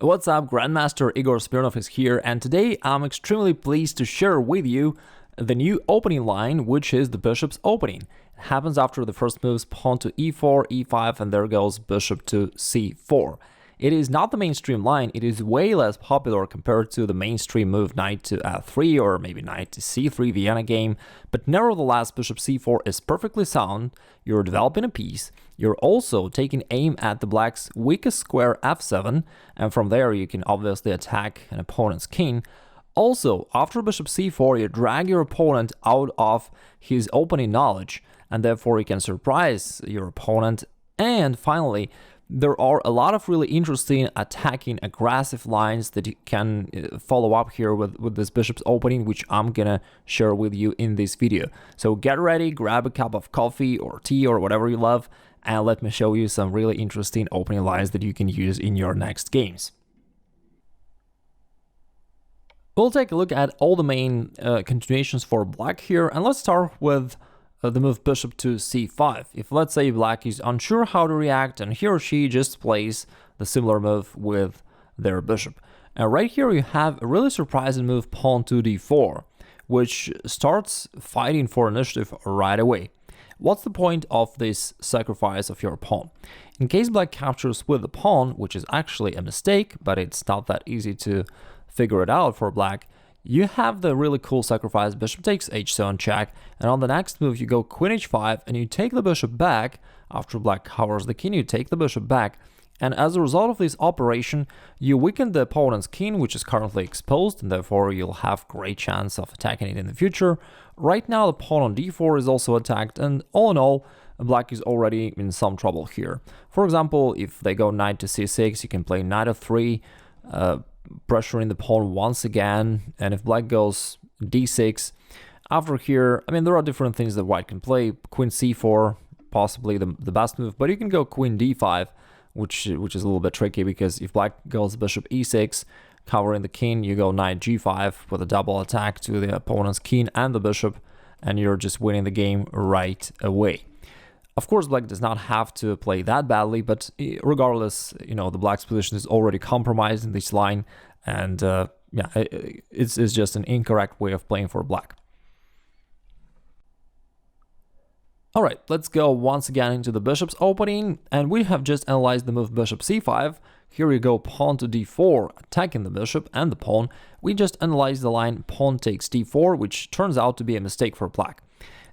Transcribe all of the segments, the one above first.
What's up, Grandmaster Igor Smirnov is here, and today I'm extremely pleased to share with you the new opening line, which is the bishop's opening. It happens after the first moves pawn to e4, e5, and there goes bishop to c4. It is not the mainstream line, it is way less popular compared to the mainstream move knight to f3 or maybe knight to c3 Vienna game, but nevertheless bishop c4 is perfectly sound. You're developing a piece, you're also taking aim at the black's weakest square f7, and from there you can obviously attack an opponent's king. Also, after bishop c4 you drag your opponent out of his opening knowledge, and therefore you can surprise your opponent. And finally, there are a lot of really interesting attacking aggressive lines that you can follow up here with this bishop's opening, which I'm gonna share with you in this video. So get ready, grab a cup of coffee or tea or whatever you love, and let me show you some really interesting opening lines that you can use in your next games. We'll take a look at all the main continuations for black here, and let's start with the move bishop to c5. If let's say black is unsure how to react and he or she just plays the similar move with their bishop. And right here you have a really surprising move pawn to d4, which starts fighting for initiative right away. What's the point of this sacrifice of your pawn? In case black captures with the pawn, which is actually a mistake, but it's not that easy to figure it out for black, you have the really cool sacrifice bishop takes h7 check, and on the next move you go queen h5 and you take the bishop back. After black covers the king, you take the bishop back, and as a result of this operation you weaken the opponent's king, which is currently exposed, and therefore you'll have great chance of attacking it in the future. Right now the pawn on d4 is also attacked, and all in all black is already in some trouble here. For example, if they go knight to c6, you can play knight f3, pressuring the pawn once again, and if black goes d6, after here, I mean, there are different things that white can play. Queen c4, possibly the best move, but you can go queen d5, which is a little bit tricky, because if black goes bishop e6, covering the king, you go knight g5 with a double attack to the opponent's king and the bishop, and you're just winning the game right away. Of course, black does not have to play that badly, but regardless, you know, the black's position is already compromised in this line, and yeah, it's just an incorrect way of playing for black. All right, let's go once again into the bishop's opening, and we have just analyzed the move bishop c5. Here you go pawn to d4, attacking the bishop and the pawn. We just analyzed the line pawn takes d4, which turns out to be a mistake for black.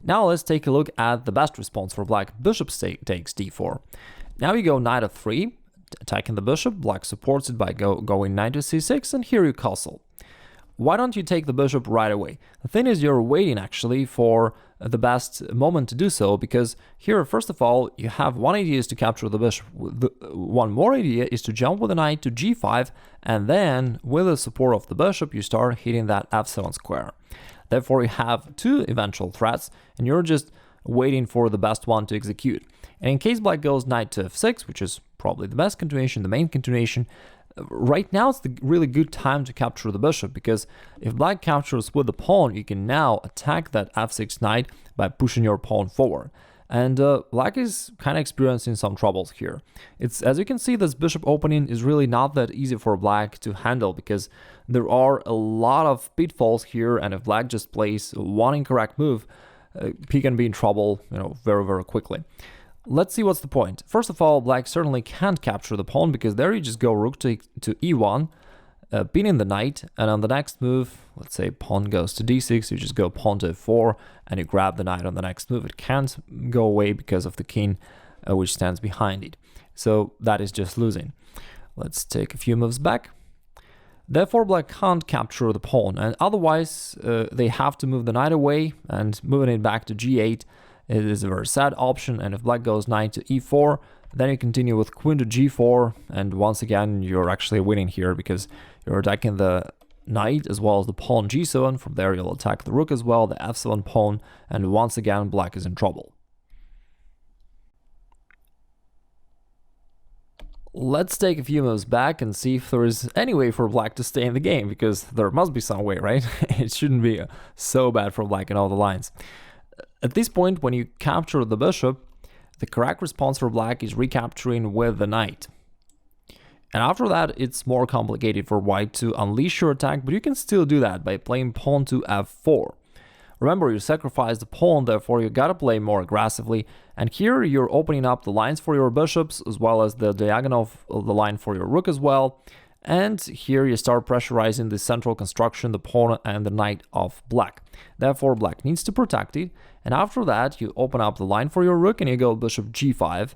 Now let's take a look at the best response for black. Bishop takes d4. Now you go knight f3, attacking the bishop. Black supports it by going knight to c6, and here you castle. Why don't you take the bishop right away? The thing is, you're waiting actually for the best moment to do so, because here, first of all, you have one idea is to capture the bishop. One more idea is to jump with the knight to g5, and then with the support of the bishop, you start hitting that f7 square. Therefore, you have two eventual threats, and you're just waiting for the best one to execute. And in case black goes knight to f6, which is probably the best continuation, the main continuation, right now it's the really good time to capture the bishop, because if black captures with the pawn, you can now attack that f6 knight by pushing your pawn forward. And black is kind of experiencing some troubles here. It's, as you can see, this bishop opening is really not that easy for black to handle, because there are a lot of pitfalls here, and if black just plays one incorrect move, he can be in trouble, you know, very, very quickly. Let's see what's the point. First of all, black certainly can't capture the pawn, because there you just go rook to e1, pinning the knight, and on the next move, let's say pawn goes to d6, you just go pawn to f4, and you grab the knight on the next move. It can't go away because of the king, which stands behind it. So that is just losing. Let's take a few moves back. Therefore, black can't capture the pawn, and otherwise they have to move the knight away, and moving it back to g8 it is a very sad option. And if black goes knight to e4, then you continue with queen to g4, and once again you're actually winning here, because you're attacking the knight as well as the pawn g7. From there you'll attack the rook as well, the f7 pawn, and once again black is in trouble. Let's take a few moves back and see if there is any way for black to stay in the game, because there must be some way, right? It shouldn't be so bad for black in all the lines. At this point, when you capture the bishop, the correct response for black is recapturing with the knight. And after that, it's more complicated for white to unleash your attack, but you can still do that by playing pawn to f4. Remember, you sacrificed the pawn, therefore you gotta play more aggressively, and here you're opening up the lines for your bishops, as well as the diagonal of the line for your rook as well, and here you start pressurizing the central construction, the pawn and the knight of black. Therefore, black needs to protect it, and after that, you open up the line for your rook and you go bishop g5,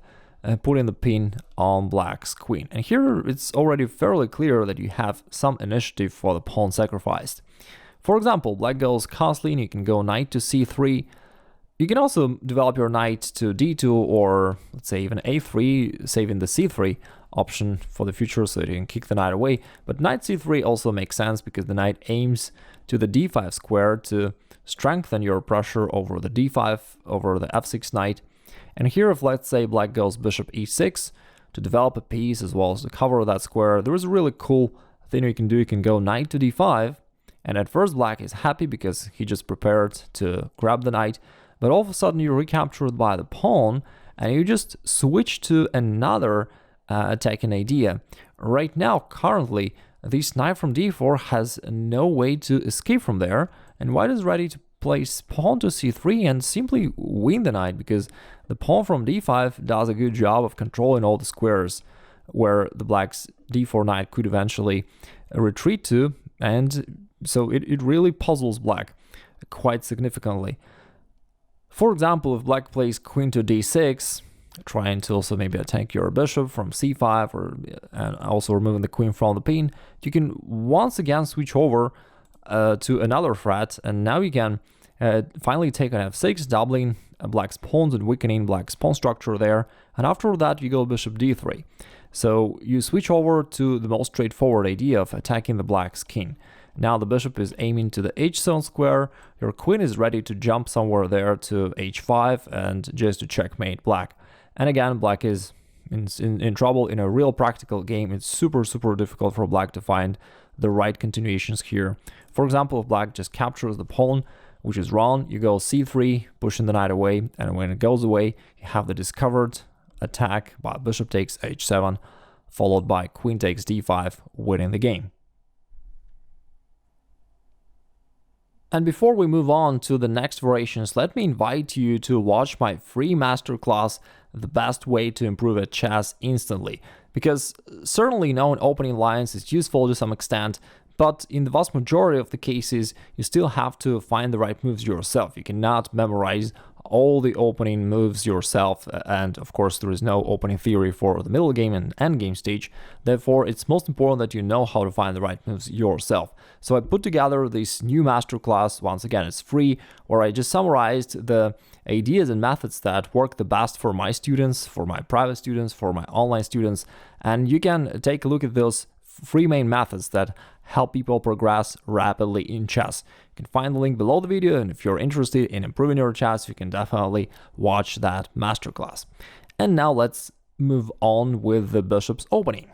putting the pin on black's queen. And here it's already fairly clear that you have some initiative for the pawn sacrificed. For example, black goes castling, you can go knight to c3. You can also develop your knight to d2 or let's say even a3, saving the c3 option for the future so that you can kick the knight away. But knight c3 also makes sense because the knight aims to the d5 square to strengthen your pressure over the d5, over the f6 knight. And here if let's say black goes bishop e6 to develop a piece as well as to cover that square, there is a really cool thing you can do. You can go knight to d5, and at first black is happy because he just prepared to grab the knight, but all of a sudden you're recaptured by the pawn and you just switch to another attacking idea. Right now, currently, this knight from d4 has no way to escape from there, and white is ready to place pawn to c3 and simply win the knight because the pawn from d5 does a good job of controlling all the squares where the black's d4 knight could eventually retreat to, and so it really puzzles black quite significantly. For example, if black plays queen to d6, trying to also maybe attack your bishop from c5 or and also removing the queen from the pin, you can once again switch over to another threat, and now you can finally take on f6, doubling black's pawns and weakening black's pawn structure there, and after that you go bishop d3. So you switch over to the most straightforward idea of attacking the black's king. Now the bishop is aiming to the h7 square, your queen is ready to jump somewhere there to h5 and just to checkmate black. And again, black is in trouble in a real practical game. It's super difficult for black to find the right continuations here. For example, if black just captures the pawn, which is wrong, you go c3, pushing the knight away, and when it goes away, you have the discovered attack by bishop takes h7, followed by queen takes d5, winning the game. And before we move on to the next variations, let me invite you to watch my free masterclass, The Best Way to Improve at Chess Instantly. Because certainly knowing opening lines is useful to some extent, but in the vast majority of the cases, you still have to find the right moves yourself. You cannot memorize all the opening moves yourself, and of course there is no opening theory for the middle game and end game stage. Therefore, it's most important that you know how to find the right moves yourself. So I put together this new masterclass. Once again, it's free, where I just summarized the ideas and methods that work the best for my students, for my private students, for my online students, and you can take a look at those three main methods that help people progress rapidly in chess. You can find the link below the video, and if you're interested in improving your chess, you can definitely watch that masterclass. And now let's move on with the bishop's opening.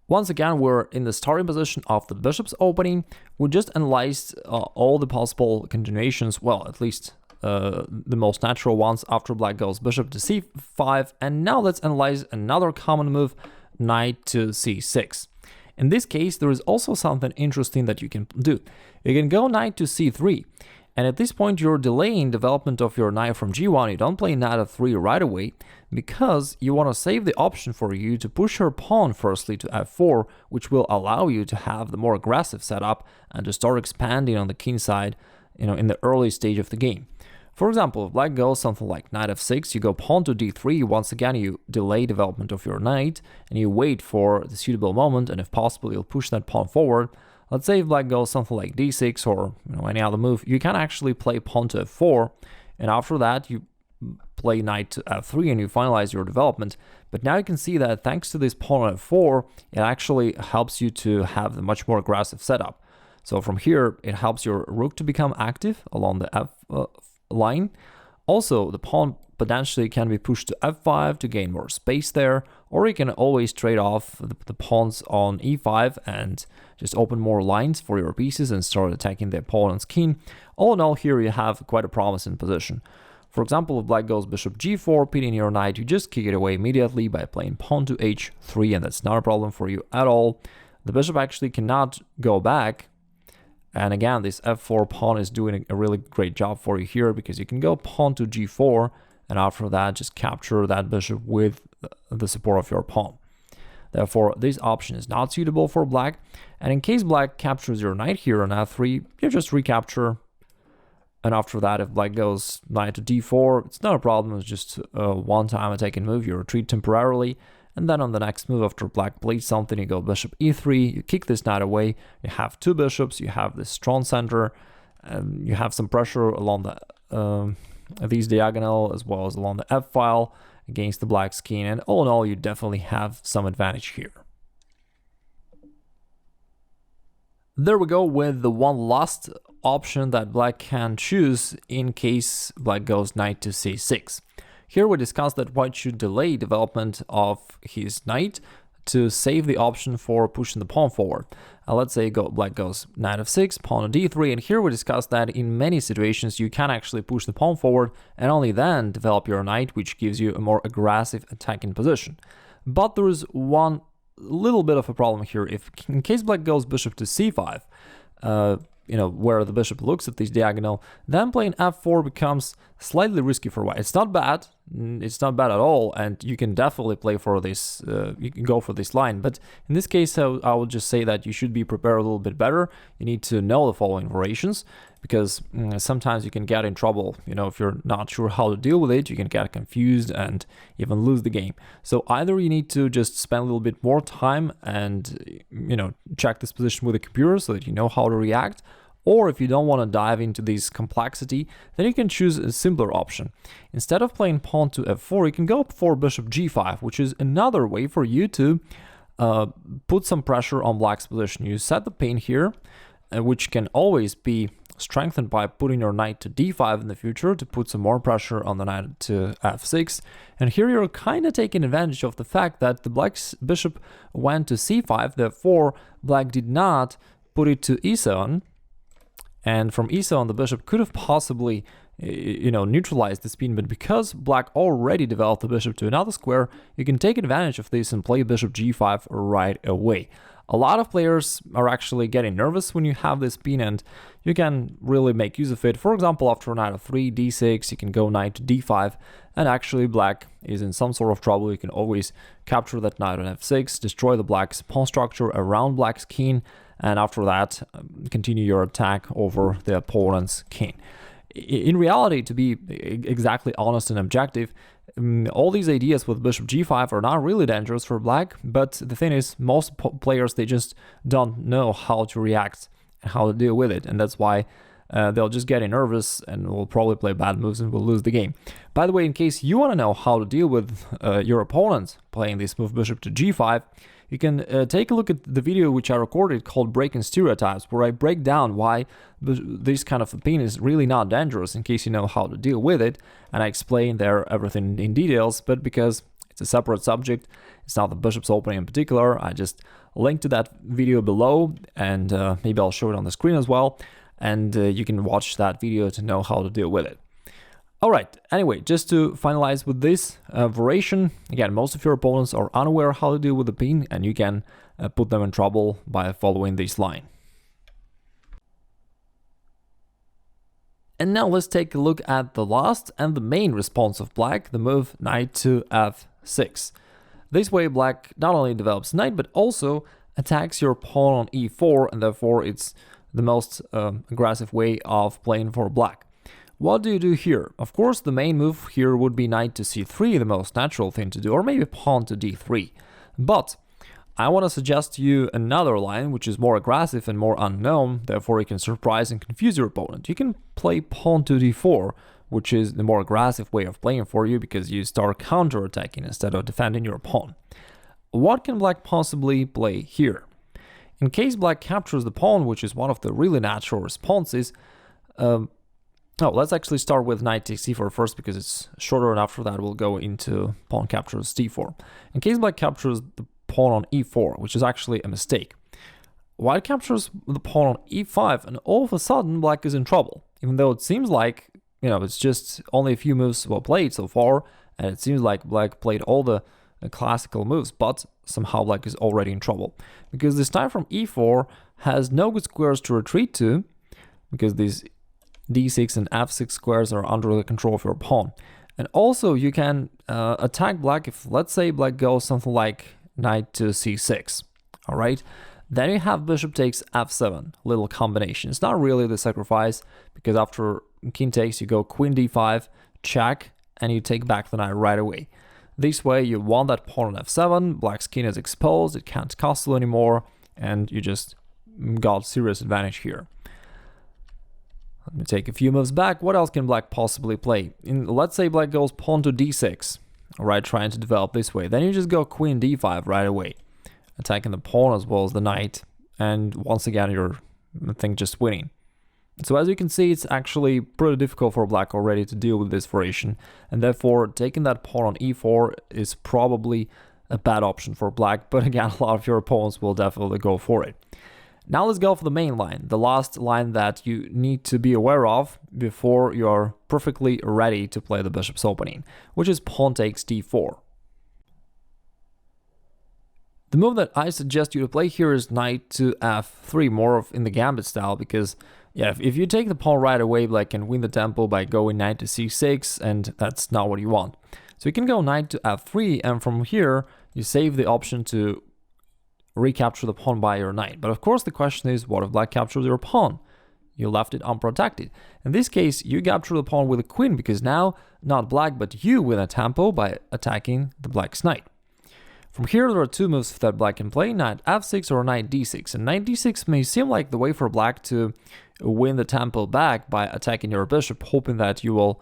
Once again, we're in the starting position of the bishop's opening. We just analyzed all the possible continuations, well, at least the most natural ones after black goes bishop to c5, and now let's analyze another common move, knight to c6. In this case, there is also something interesting that you can do. You can go knight to c3, and at this point you're delaying development of your knight from g1. You don't play knight f3 right away because you want to save the option for you to push your pawn firstly to f4, which will allow you to have the more aggressive setup and to start expanding on the king side, in the early stage of the game. For example, if black goes something like knight f6, you go pawn to d3, once again you delay development of your knight, and you wait for the suitable moment, and if possible you'll push that pawn forward. Let's say if black goes something like d6 or any other move, you can actually play pawn to f4, and after that you play knight to f3 and you finalize your development. But now you can see that thanks to this pawn on f4, it actually helps you to have a much more aggressive setup. So from here, it helps your rook to become active along the f line. Also, the pawn potentially can be pushed to f5 to gain more space there, or you can always trade off the pawns on e5 and just open more lines for your pieces and start attacking the opponent's king. All in all, here you have quite a promising position. For example, if black goes bishop g4, pinning your knight, you just kick it away immediately by playing pawn to h3, and that's not a problem for you at all. The bishop actually cannot go back. And again, this f4 pawn is doing a really great job for you here, because you can go pawn to g4, and after that, just capture that bishop with the support of your pawn. Therefore, this option is not suitable for black. And in case black captures your knight here on f3, you just recapture. And after that, if black goes knight to d4, it's not a problem. It's just a one-time attacking move. You retreat temporarily. And then on the next move, after black plays something, you go bishop e3, you kick this knight away, you have two bishops, you have this strong center, and you have some pressure along the these diagonal as well as along the f-file against the black's king, and all in all, you definitely have some advantage here. There we go with the one last option that black can choose in case black goes knight to c6. Here we discussed that white should delay development of his knight to save the option for pushing the pawn forward. Let's say black goes knight f6, pawn to d3, and here we discussed that in many situations you can actually push the pawn forward and only then develop your knight, which gives you a more aggressive attacking position. But there is one little bit of a problem here. If in case black goes bishop to c5, where the bishop looks at this diagonal, then playing f4 becomes slightly risky for white. It's not bad at all, and you can definitely play for this, you can go for this line, but in this case I would just say that you should be prepared a little bit better. You need to know the following variations, because sometimes you can get in trouble, if you're not sure how to deal with it, you can get confused and even lose the game. So either you need to just spend a little bit more time and, check this position with the computer so that you know how to react, or if you don't want to dive into this complexity, then you can choose a simpler option. Instead of playing pawn to f4, you can go for bishop g5, which is another way for you to put some pressure on black's position. You set the pin here, which can always be strengthened by putting your knight to d5 in the future to put some more pressure on the knight to f6. And here you're kind of taking advantage of the fact that the black's bishop went to c5, therefore black did not put it to e7. And from e7, the bishop could have possibly, neutralized the spin, but because black already developed the bishop to another square, you can take advantage of this and play bishop g5 right away. A lot of players are actually getting nervous when you have this spin, and you can really make use of it. For example, after knight f3, d6, you can go knight to d5, and actually black is in some sort of trouble. You can always capture that knight on f6, destroy the black's pawn structure around black's king, and after that, continue your attack over the opponent's king. In reality, to be exactly honest and objective, all these ideas with bishop g5 are not really dangerous for black, but the thing is, most players, they just don't know how to react and how to deal with it, and that's why they'll just get nervous and will probably play bad moves and will lose the game. By the way, in case you want to know how to deal with your opponent playing this move bishop to g5, you can take a look at the video which I recorded called Breaking Stereotypes, where I break down why this kind of opinion is really not dangerous, in case you know how to deal with it, and I explain there everything in details. But because it's a separate subject, it's not the bishop's opening in particular, I just link to that video below, and maybe I'll show it on the screen as well, and you can watch that video to know how to deal with it. Alright, anyway, just to finalize with this variation, again, most of your opponents are unaware how to deal with the pin, and you can put them in trouble by following this line. And now let's take a look at the last and the main response of black, the move knight to f6. This way black not only develops knight, but also attacks your pawn on e4, and therefore it's the most aggressive way of playing for black. What do you do here? Of course, the main move here would be knight to c3, the most natural thing to do, or maybe pawn to d3. But I want to suggest to you another line which is more aggressive and more unknown, therefore you can surprise and confuse your opponent. You can play pawn to d4, which is the more aggressive way of playing for you because you start counter-attacking instead of defending your pawn. What can black possibly play here? In case black captures the pawn, which is one of the really natural responses, let's actually start with knight takes c4 first because it's shorter, and after that we'll go into pawn captures d4. In case black captures the pawn on e4, which is actually a mistake, white captures the pawn on e5, and all of a sudden black is in trouble. Even though it seems like it's just only a few moves were played so far, and it seems like black played all the classical moves, but somehow black is already in trouble. Because this knight from e4 has no good squares to retreat to, because these d6 and f6 squares are under the control of your pawn. And also you can attack black if, let's say, black goes something like knight to c6, all right? Then you have bishop takes f7, little combination. It's not really the sacrifice, because after king takes, you go queen d5, check, and you take back the knight right away. This way, you won that pawn on f7, black's king is exposed, it can't castle anymore, and you just got serious advantage here. Let me take a few moves back. What else can black possibly play? Let's say black goes pawn to d6, all right, trying to develop this way. Then you just go queen d5 right away, attacking the pawn as well as the knight, and once again, you're, I think, just winning. So as you can see, it's actually pretty difficult for black already to deal with this variation, and therefore taking that pawn on e4 is probably a bad option for black, but again, a lot of your opponents will definitely go for it. Now let's go for the main line, the last line that you need to be aware of before you're perfectly ready to play the bishop's opening, which is pawn takes d4. The move that I suggest you to play here is knight to f3, more of in the gambit style, because yeah, if you take the pawn right away, black can win the tempo by going knight to c6, and that's not what you want. So you can go knight to f3, and from here, you save the option to recapture the pawn by your knight. But of course, the question is, what if black captures your pawn? You left it unprotected. In this case, you capture the pawn with a queen, because now, not black, but you win a tempo by attacking the black's knight. From here, there are two moves that black can play, knight f6 or knight d6. And knight d6 may seem like the way for black to win the tempo back by attacking your bishop, hoping that you will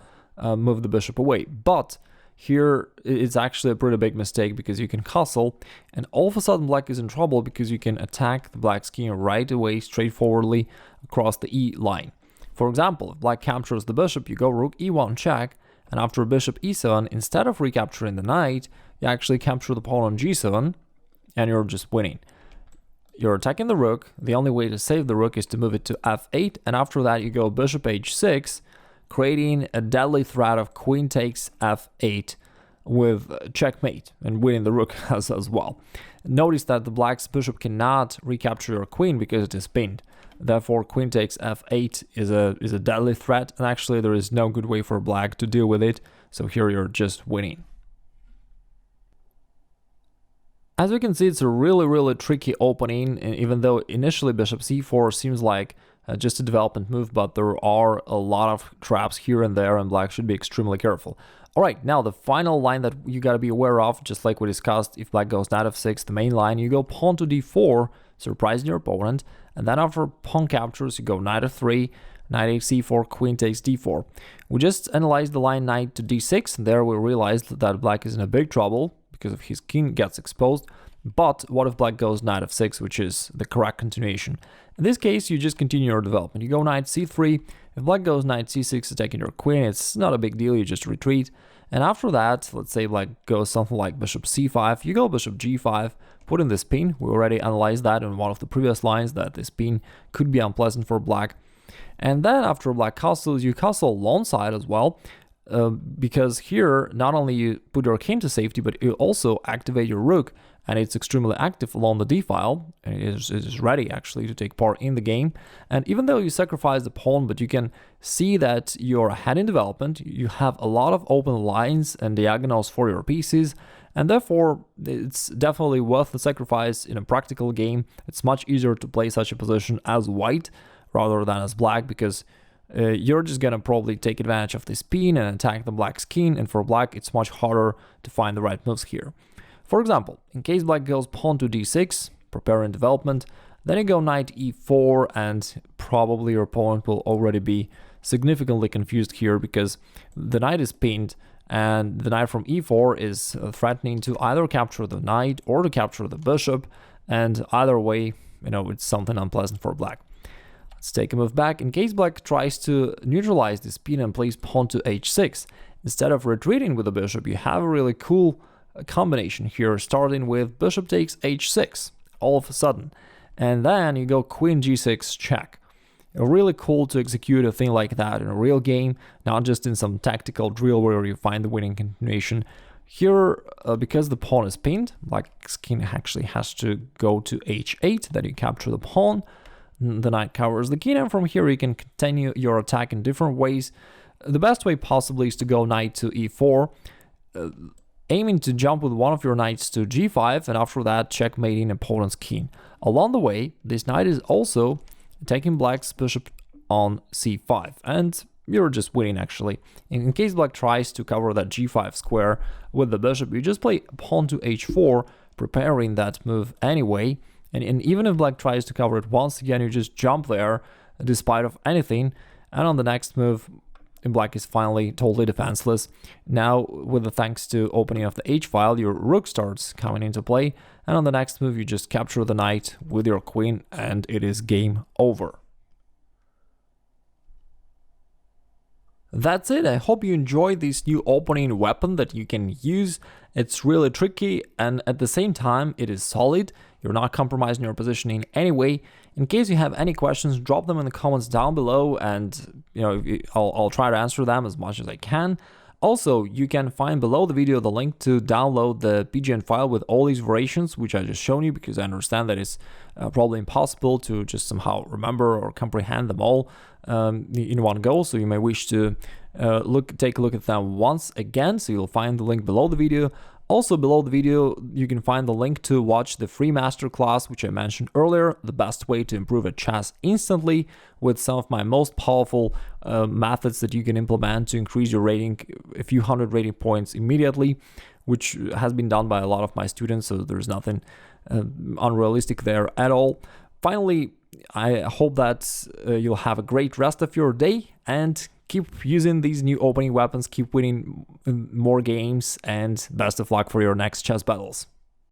move the bishop away. But here, it's actually a pretty big mistake, because you can castle, and all of a sudden black is in trouble, because you can attack the black's king right away, straightforwardly across the e line. For example, if black captures the bishop, you go rook e1 check, and after bishop e7, instead of recapturing the knight, you actually capture the pawn on g7, and you're just winning. You're attacking the rook. The only way to save the rook is to move it to f8, and after that you go bishop h6, creating a deadly threat of queen takes f8 with checkmate, and winning the rook as well. Notice that the black's bishop cannot recapture your queen because it is pinned. Therefore, queen takes f8 is a deadly threat, and actually there is no good way for black to deal with it, so here you're just winning. As we can see, it's a really tricky opening, and even though initially bishop c4 seems like just a development move, but there are a lot of traps here and there, and black should be extremely careful. Alright, now the final line that you gotta be aware of, just like we discussed, if black goes knight f6, the main line, you go pawn to d4, surprising your opponent, and then after pawn captures, you go knight f3, knight h4, queen takes d4. We just analyzed the line knight to d6, and there we realized that black is in a big trouble, because if his king gets exposed. But what if black goes knight f6, which is the correct continuation? In this case, you just continue your development. You go knight c3. If black goes knight c6, attacking your queen, it's not a big deal, you just retreat. And after that, let's say black goes something like bishop c5, you go bishop g5, put in this pin. We already analyzed that in one of the previous lines, that this pin could be unpleasant for black. And then after black castles, you castle alongside as well. Because here, not only you put your king to safety, but you also activate your rook, and it's extremely active along the d-file, and it is ready actually to take part in the game. And even though you sacrifice the pawn, but you can see that you're ahead in development, you have a lot of open lines and diagonals for your pieces, and therefore it's definitely worth the sacrifice in a practical game. It's much easier to play such a position as white rather than as black, because you're just gonna probably take advantage of this pin and attack the black's king, and for black it's much harder to find the right moves here. For example, in case black goes pawn to d6, preparing development, then you go knight e4, and probably your opponent will already be significantly confused here, because the knight is pinned, and the knight from e4 is threatening to either capture the knight or to capture the bishop, and either way, it's something unpleasant for black. Let's take a move back. In case black tries to neutralize this pin and plays pawn to h6, instead of retreating with the bishop, you have a really cool combination here, starting with bishop takes h6 all of a sudden, and then you go queen g6 check. Really cool to execute a thing like that in a real game, not just in some tactical drill where you find the winning continuation. Here, because the pawn is pinned, black's king actually has to go to h8, then you capture the pawn, the knight covers the king, and from here you can continue your attack in different ways. The best way possibly is to go knight to e4, aiming to jump with one of your knights to g5, and after that checkmating opponent's king. Along the way, this knight is also taking black's bishop on c5, and you're just winning actually. In case black tries to cover that g5 square with the bishop, you just play pawn to h4, preparing that move anyway, and even if black tries to cover it once again, you just jump there despite of anything, and on the next move, black is finally totally defenseless. Now, with the thanks to opening of the h-file, your rook starts coming into play, and on the next move, you just capture the knight with your queen, and it is game over. That's it. I hope you enjoyed this new opening weapon that you can use. It's really tricky, and at the same time, it is solid. You're not compromising your position in any way. In case you have any questions, drop them in the comments down below, and I'll try to answer them as much as I can. Also, you can find below the video the link to download the PGN file with all these variations, which I just shown you, because I understand that it's probably impossible to just somehow remember or comprehend them all in one go. So you may wish to take a look at them once again. So you'll find the link below the video. Also below the video, you can find the link to watch the free masterclass, which I mentioned earlier, the best way to improve at chess instantly, with some of my most powerful methods that you can implement to increase your rating a few hundred rating points immediately, which has been done by a lot of my students, so there's nothing unrealistic there at all. Finally, I hope that you'll have a great rest of your day, and keep using these new opening weapons, keep winning more games, and best of luck for your next chess battles.